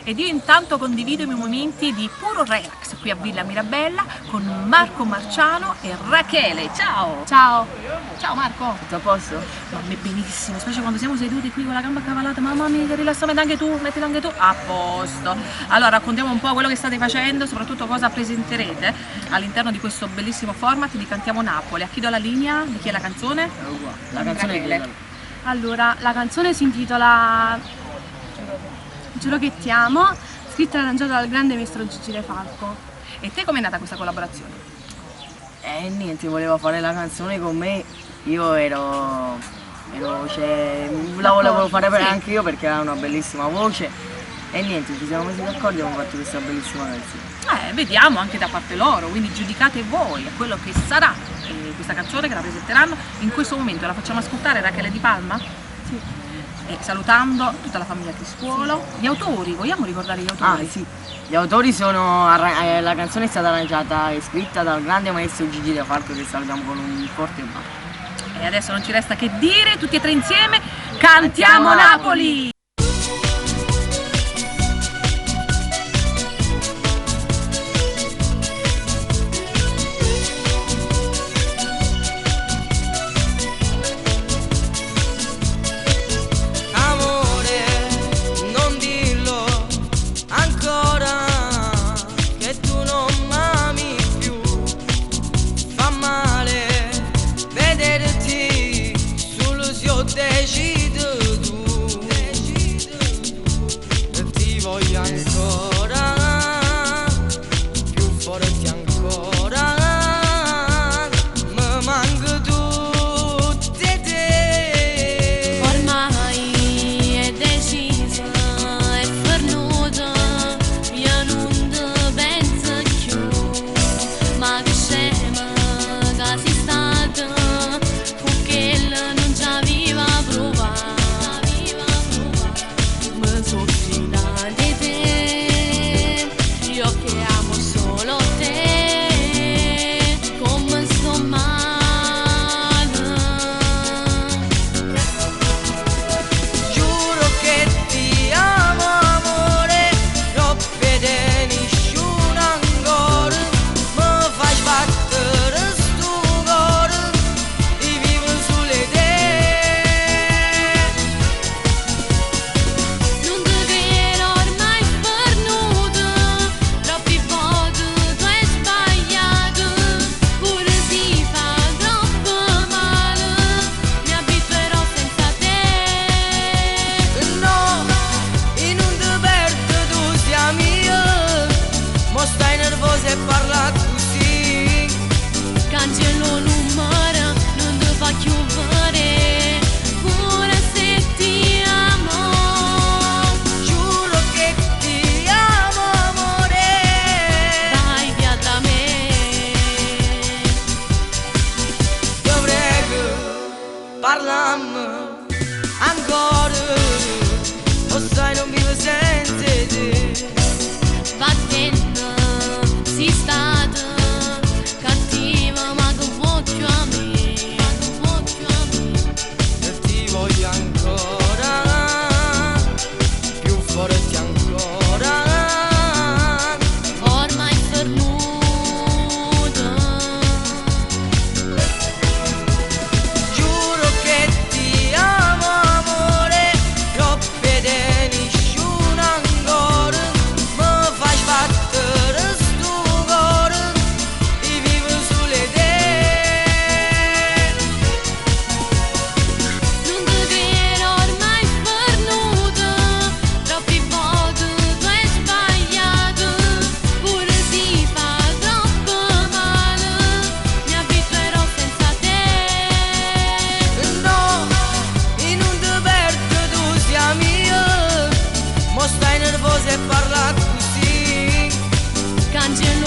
ed io intanto condivido i miei momenti di puro relax qui a Villa Mirabella con Marco Marciano e Rachele. Ciao! Ciao! Ciao Marco! Tutto a posto? Mamma, benissimo, specie quando siamo seduti qui con la gamba accavallata. Mamma mia, che rilassamento, anche tu, mettila anche tu. A posto. Allora, raccontiamo un po' quello che state facendo, soprattutto cosa presenterete all'interno di questo bellissimo format di Cantiamo Napoli. A chi do la linea? Di chi è la canzone? La canzone è quella. Allora, la canzone si intitola Giuro che ti amo, scritta e arrangiata dal grande maestro Gigi De Falco. E te com'è nata questa collaborazione? Niente, voleva fare la canzone con me, io la volevo fare anche io perché ha una bellissima voce e niente, ci siamo messi d'accordo e abbiamo fatto questa bellissima canzone. Vediamo anche da parte loro, quindi giudicate voi a quello che sarà questa canzone che la presenteranno. In questo momento la facciamo ascoltare Rachele Di Palma? Sì. E salutando tutta la famiglia Crispuolo. Gli autori, vogliamo ricordare gli autori? Sì, gli autori sono, la canzone è stata arrangiata e scritta dal grande maestro Gigi De Falco, che salutiamo con un forte bacio. E adesso non ci resta che dire, tutti e tre insieme, Cantiamo Napoli! Parlami ancora, o sai non vivo senza te. Battendo, si stata cattiva ma che vuoi più a me, E ti voglio ancora, più forte ancora. ormai fernuta. Giuro che ti amo amore, troppe di nessuno ancora. Mi fai sbattere sto cuore e vivo sulle te. Non ti credo ormai fernuta, troppi volte tu hai sbagliato, pure si fa troppo male, mi abituerò senza te. No, e non ti perdo, tu sia mia. Mo stai nervosa e parla così. Cancello